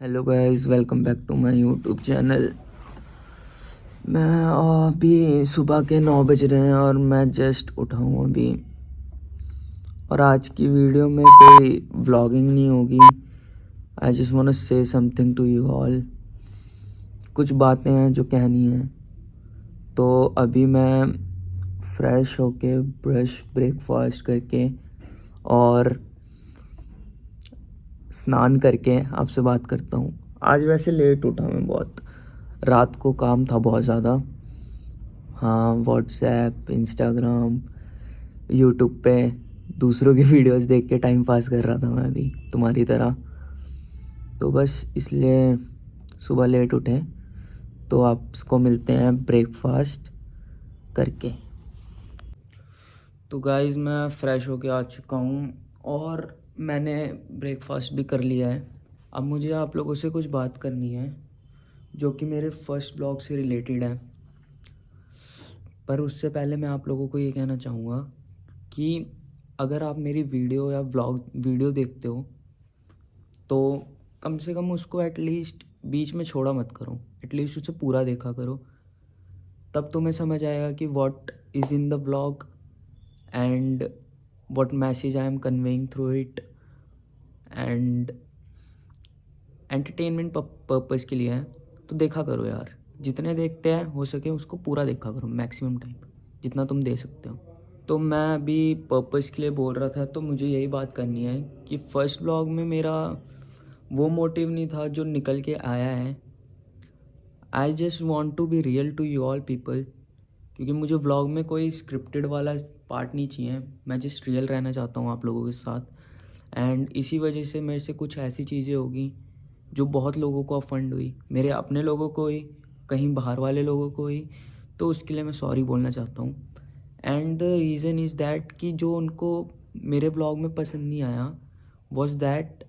Hello guys, welcome back to my YouTube channel. मैं अभी सुबह के 9 बज रहे हैं और मैं जस्ट उठा हूँ अभी। और आज की वीडियो में कोई व्लॉगिंग नहीं होगी। I just want to say something to you all. कुछ बातें हैं जो कहनी हैं। तो अभी मैं फ्रेश होके ब्रेकफास्ट करके और स्नान करके आपसे बात करता हूँ। आज वैसे लेट उठा मैं बहुत। रात को काम था बहुत ज़्यादा। हाँ, व्हाट्सएप, इंस्टाग्राम, यूट्यूब पे दूसरों की वीडियोस देख के टाइम पास कर रहा था मैं भी तुम्हारी तरह। तो बस इसलिए सुबह लेट उठे। तो आपको मिलते हैं ब्रेकफास्ट करके। तो गाइस, मैं फ़्रेश होके आ चुका हूँ और मैंने ब्रेकफास्ट भी कर लिया है। अब मुझे आप लोगों से कुछ बात करनी है जो कि मेरे फर्स्ट ब्लॉग से रिलेटेड है। पर उससे पहले मैं आप लोगों को ये कहना चाहूँगा कि अगर आप मेरी वीडियो या वीडियो देखते हो तो कम से कम उसको एटलीस्ट बीच में छोड़ा मत करो। एटलीस्ट उसे पूरा देखा करो। तब तुम्हें समझ आएगा कि what is in the blog and what message I am conveying through it. And entertainment purpose के लिए है तो देखा करो यार। जितने देखते हैं हो सके उसको पूरा देखा करो, मैक्सिमम टाइम जितना तुम दे सकते हो। तो मैं अभी पर्पज़ के लिए बोल रहा था, तो मुझे यही बात करनी है कि फ़र्स्ट व्लॉग में मेरा वो मोटिव नहीं था जो निकल के आया है। I just want to be real to you all people. क्योंकि मुझे व्लॉग में कोई स्क्रिप्टेड वाला पार्ट नहीं चाहिए। मैं जस्ट रियल रहना चाहता हूँ आप लोगों के साथ। एंड इसी वजह से मेरे से कुछ ऐसी चीज़ें होगी जो बहुत लोगों को अफेंड हुई, मेरे अपने लोगों को ही, कहीं बाहर वाले लोगों को ही। तो उसके लिए मैं सॉरी बोलना चाहता हूँ। And the reason is that कि जो उनको मेरे ब्लॉग में पसंद नहीं आया वॉज दैट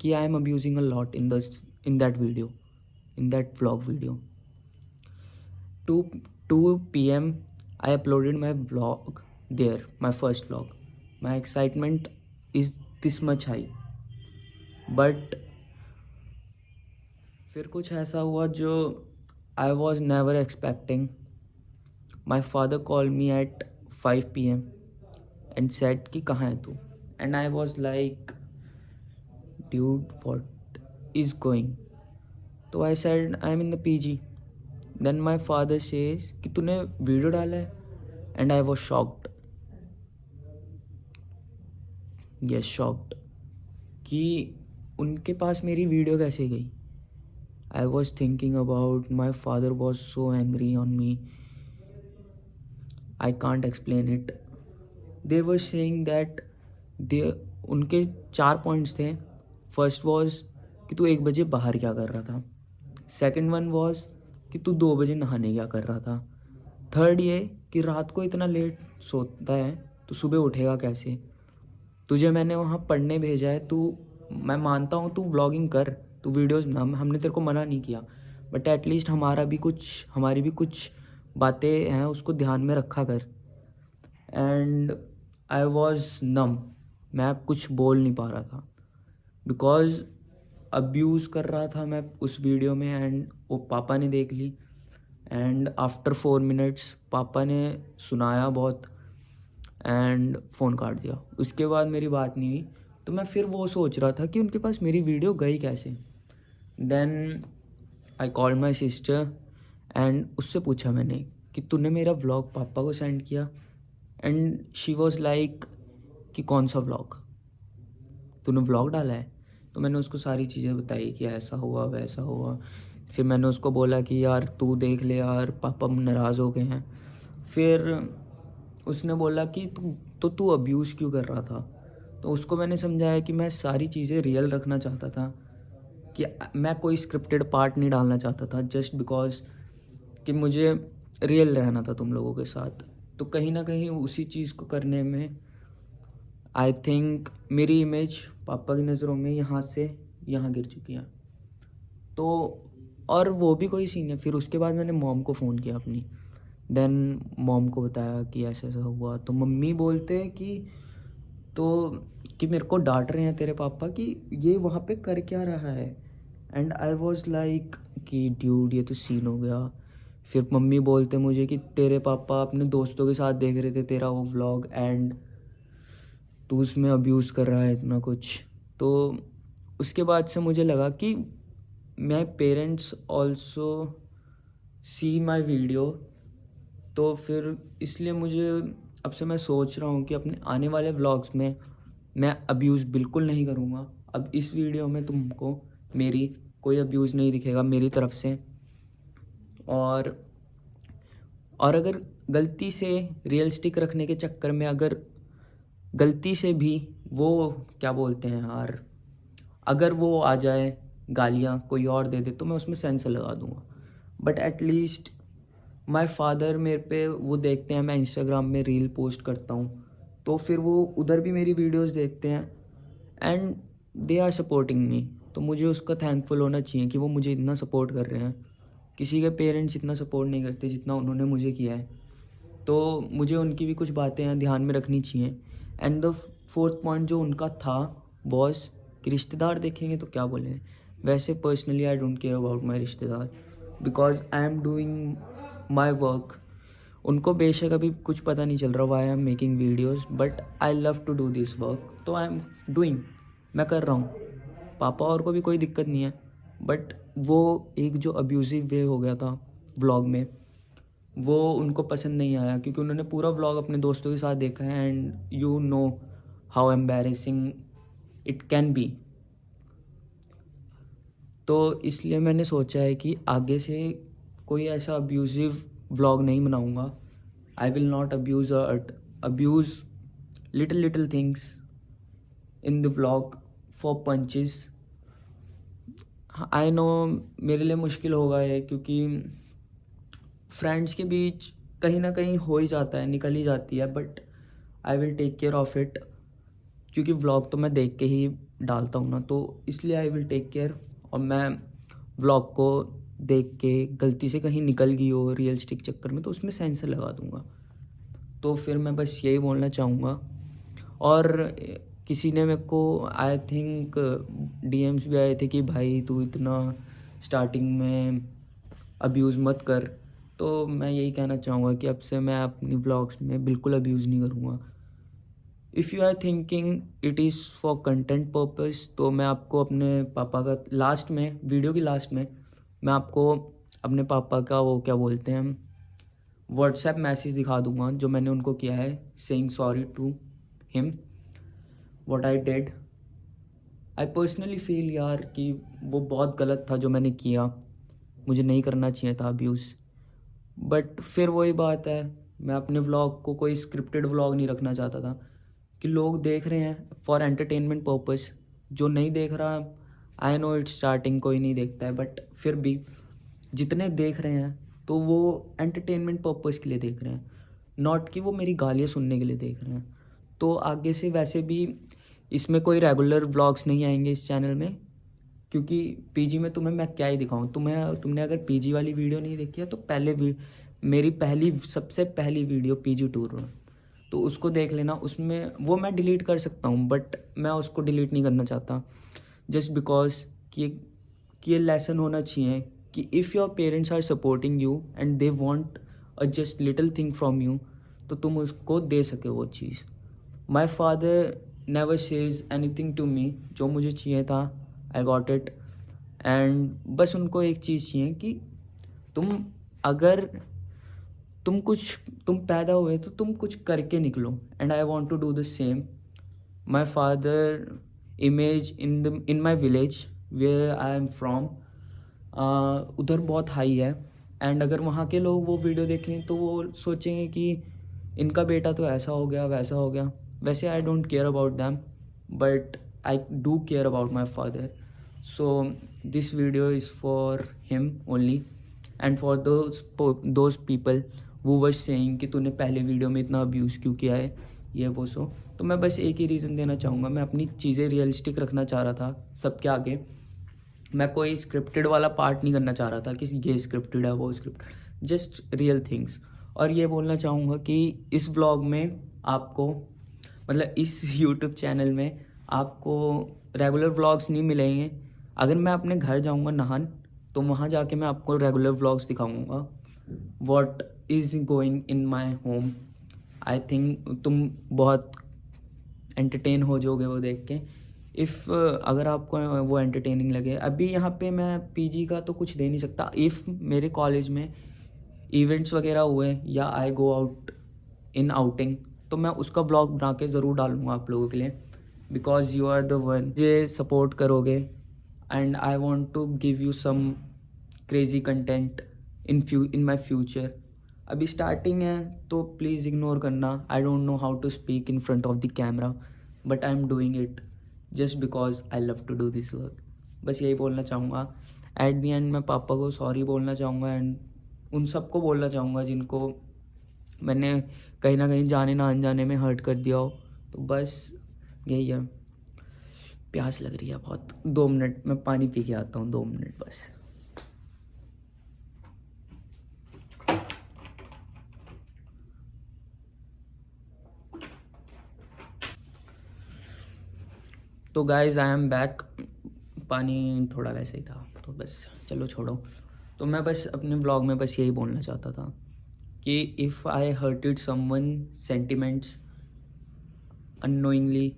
कि I am abusing a lot in that video, in that vlog video. 2 p.m. I uploaded my vlog there, my first vlog. My excitement is this much high. But फिर कुछ ऐसा हुआ जो I was never expecting. My father called me at 5 p.m. and said कि कहाँ है तू? And I was like, dude, what is going? तो I said I'm in the PG. Then my father says कि तूने वीडियो डाला है? And I was shocked. Yes, shocked. कि उनके पास मेरी वीडियो कैसे गई। I was thinking about my father was so angry on me, I can't explain it. They were saying that they उनके 4 पॉइंट्स थे। फर्स्ट वॉज कि तू 1 बजे बाहर क्या कर रहा था। सेकेंड वन वॉज कि तू 2 बजे नहाने क्या कर रहा था। थर्ड ये कि रात को इतना लेट सोता है तो सुबह उठेगा कैसे। तुझे मैंने वहाँ पढ़ने भेजा है, तू, मैं मानता हूँ तू व्लॉगिंग कर, तू वीडियोस ना, हमने तेरे को मना नहीं किया, बट एटलीस्ट हमारी भी कुछ बातें हैं उसको ध्यान में रखा कर। एंड आई वॉज नम। मैं कुछ बोल नहीं पा रहा था बिकॉज अब्यूज़ कर रहा था मैं उस वीडियो में। एंड वो पापा ने देख ली। एंड आफ्टर 4 मिनट्स पापा ने सुनाया बहुत एंड फ़ोन काट दिया। उसके बाद मेरी बात नहीं हुई। तो मैं फिर वो सोच रहा था कि उनके पास मेरी वीडियो गई कैसे। Then I called my sister and उससे पूछा मैंने कि तूने मेरा व्लॉग पापा को सेंड किया। एंड शी वॉज लाइक कि कौन सा व्लॉग, तूने व्लॉग डाला है। तो मैंने उसको सारी चीज़ें बताई कि ऐसा हुआ वैसा हुआ। फिर मैंने उसको बोला कि यार तू देख ले यार, पापा नाराज़ हो गए हैं। फिर उसने बोला कि तू अब्यूज़ क्यों कर रहा था। तो उसको मैंने समझाया कि मैं सारी चीज़ें रियल रखना चाहता था, कि मैं कोई स्क्रिप्टेड पार्ट नहीं डालना चाहता था, जस्ट बिकॉज कि मुझे रियल रहना था तुम लोगों के साथ। तो कहीं ना कहीं उसी चीज़ को करने में आई थिंक मेरी इमेज पापा की नज़रों में यहाँ से यहाँ गिर चुकी है। तो और वो भी कोई सीन है। फिर उसके बाद मैंने मॉम को फ़ोन किया अपनी। देन मॉम को बताया कि ऐसा ऐसा हुआ। तो मम्मी बोलते हैं कि मेरे को डांट रहे हैं तेरे पापा कि ये वहाँ पे कर क्या रहा है। एंड आई वॉज लाइक कि ड्यूड ये तो सीन हो गया। फिर मम्मी बोलते मुझे कि तेरे पापा अपने दोस्तों के साथ देख रहे थे तेरा वो व्लॉग एंड तू उसमें अब्यूज़ कर रहा है इतना कुछ। तो उसके बाद से मुझे लगा कि my parents also see my video. तो फिर इसलिए मुझे अब से मैं सोच रहा हूँ कि अपने आने वाले व्लॉग्स में मैं अब्यूज़ बिल्कुल नहीं करूँगा। अब इस वीडियो में तुमको मेरी कोई अब्यूज़ नहीं दिखेगा मेरी तरफ से। और अगर गलती से रियलिस्टिक रखने के चक्कर में अगर गलती से भी वो क्या बोलते हैं यार, अगर वो आ जाए गालियाँ कोई और दे दे तो मैं उसमें सेंसर लगा दूँगा। बट एटलीस्ट माय फादर मेरे पे वो देखते हैं, मैं इंस्टाग्राम में रील पोस्ट करता हूँ तो फिर वो उधर भी मेरी वीडियोस देखते हैं and they are supporting me. तो मुझे उसका थैंकफुल होना चाहिए कि वो मुझे इतना सपोर्ट कर रहे हैं। किसी के पेरेंट्स इतना सपोर्ट नहीं करते जितना उन्होंने मुझे किया है। तो मुझे उनकी भी कुछ बातें हैं ध्यान में रखनी चाहिए। एंड द फोर्थ पॉइंट जो उनका था बॉस कि रिश्तेदार देखेंगे तो क्या बोलें। वैसे personally I don't care about my रिश्तेदार because I am doing my work. उनको बेशक अभी कुछ पता नहीं चल रहा why I am making videos but I love to do this work. तो आई एम डूइंग, मैं कर रहा हूँ। पापा और को भी कोई दिक्कत नहीं है बट वो एक जो अब्यूज़िव वे हो गया था व्लॉग में वो उनको पसंद नहीं आया क्योंकि उन्होंने पूरा व्लॉग अपने दोस्तों के साथ देखा है and you know how embarrassing it can be. तो इसलिए मैंने सोचा है कि आगे से कोई ऐसा अब्यूज़िव व्लॉग नहीं बनाऊंगा। I will not abuse little things in the vlog for punches. I know मेरे लिए मुश्किल होगा ये क्योंकि फ्रेंड्स के बीच कहीं ना कहीं हो ही जाता है, निकल ही जाती है। But I will take care of it क्योंकि व्लॉग तो मैं देख के ही डालता हूँ ना, तो इसलिए आई विल टेक केयर। और मैं व्लॉग को देख के गलती से कहीं निकल गई हो रियलिस्टिक चक्कर में तो उसमें सेंसर लगा दूँगा। तो फिर मैं बस यही बोलना चाहूँगा। और किसी ने मेरे को आई थिंक डीएम्स भी आए थे कि भाई तू इतना स्टार्टिंग में अब्यूज़ मत कर। तो मैं यही कहना चाहूँगा कि अब से मैं अपनी व्लॉग्स में बिल्कुल अब्यूज़ नहीं करूँगा। If you are thinking it is for content purpose तो मैं आपको अपने पापा का लास्ट में वीडियो की लास्ट में मैं आपको अपने पापा का वो क्या बोलते हैं व्हाट्सएप मैसेज दिखा दूँगा जो मैंने उनको किया है saying sorry to him what I did. I personally feel यार कि वो बहुत गलत था जो मैंने किया, मुझे नहीं करना चाहिए था अब्यूज़। बट फिर वही बात है, मैं अपने व्लॉग को कोई स्क्रिप्टेड व्लॉग नहीं रखना चाहता था कि लोग देख रहे हैं फॉर एंटरटेनमेंट पर्पस। जो नहीं देख रहा आई नो इट्स स्टार्टिंग, कोई नहीं देखता है बट फिर भी जितने देख रहे हैं तो वो एंटरटेनमेंट पर्पस के लिए देख रहे हैं, नॉट कि वो मेरी गालियाँ सुनने के लिए देख रहे हैं। तो आगे से वैसे भी इसमें कोई रेगुलर व्लॉग्स नहीं आएंगे इस चैनल में क्योंकि पीजी में तुम्हें मैं क्या ही दिखाऊं। तुमने अगर पीजी वाली वीडियो नहीं देखी है तो मेरी सबसे पहली वीडियो पीजी टूर में, तो उसको देख लेना। उसमें वो मैं डिलीट कर सकता हूँ बट मैं उसको डिलीट नहीं करना चाहता जस्ट बिकॉज कि ये लेसन होना चाहिए कि if your parents are supporting you and they want a just little thing from you तो तुम उसको दे सके वो चीज़। My father never says anything to me, जो मुझे चाहिए था आई गॉट इट। एंड बस उनको एक चीज़ चाहिए कि अगर तुम पैदा हुए तो तुम कुछ करके निकलो and I want to do the same. My father image in my village where I am from उधर बहुत हाई है एंड अगर वहाँ के लोग वो वीडियो देखें तो वो सोचेंगे कि इनका बेटा तो ऐसा हो गया वैसा हो गया। वैसे आई don't care about them but I do care about my father. So this video is for him only and for those people वो वर सेइंग कि तूने पहले वीडियो में इतना अब्यूज़ क्यों किया है ये वो सो। तो मैं बस एक ही रीज़न देना चाहूँगा, मैं अपनी चीज़ें रियलिस्टिक रखना चाह रहा था सबके आगे। मैं कोई स्क्रिप्टेड वाला पार्ट नहीं करना चाह रहा था कि ये स्क्रिप्टेड है वो स्क्रिप्टेड, जस्ट रियल थिंग्स। और ये बोलना चाहूँगा कि इस व्लॉग में आपको मतलब इस यूट्यूब चैनल में आपको रेगुलर व्लॉग्स नहीं मिलेंगे। अगर मैं अपने घर जाऊँगा नहान, तो वहाँ जाके मैं आपको रेगुलर व्लॉग्स दिखाऊँगा what is going in my home. I think तुम बहुत एंटरटेन हो जाओगे वो देख के। इफ़ अगर आपको वो एंटरटेनिंग लगे। अभी यहाँ पे मैं पीजी का तो कुछ दे नहीं सकता। इफ़ मेरे कॉलेज में इवेंट्स वगैरह हुए या आई गो आउट इन आउटिंग, तो मैं उसका ब्लॉग बना के ज़रूर डालूँगा आप लोगों के लिए, because you are the one मुझे सपोर्ट करोगे and I want to give you some crazy content in my future. अभी स्टार्टिंग है तो प्लीज़ इग्नोर करना। I don't know how to speak in front of the camera, but I am doing it just because I love to do this work. बस यही बोलना चाहूँगा। At the and मैं पापा को सॉरी बोलना चाहूँगा एंड उन सबको बोलना चाहूँगा जिनको मैंने कहीं ना कहीं जाने ना अनजाने में हर्ट कर दिया हो। तो बस यही है। प्यास लग रही है बहुत। 2 मिनट मैं पानी पी के आता हूँ, 2 मिनट बस। तो गाइज आई एम बैक। पानी थोड़ा वैसे ही था तो बस चलो छोड़ो। तो मैं बस अपने ब्लॉग में बस यही बोलना चाहता था कि if I hurted someone sentiments unknowingly,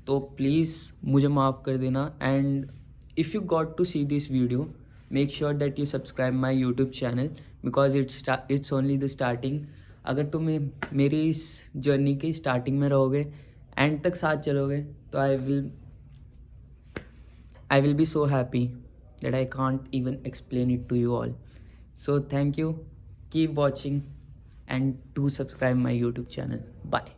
तो प्लीज़ मुझे माफ़ कर देना। And if you got to see this video, make sure that you subscribe my YouTube channel because it's only the starting. अगर तुम मेरी इस जर्नी की स्टार्टिंग में रहोगे, एंड तक साथ चलोगे, तो I will be so happy that I can't even explain it to you all. So thank you. Keep watching and do subscribe my YouTube channel. Bye.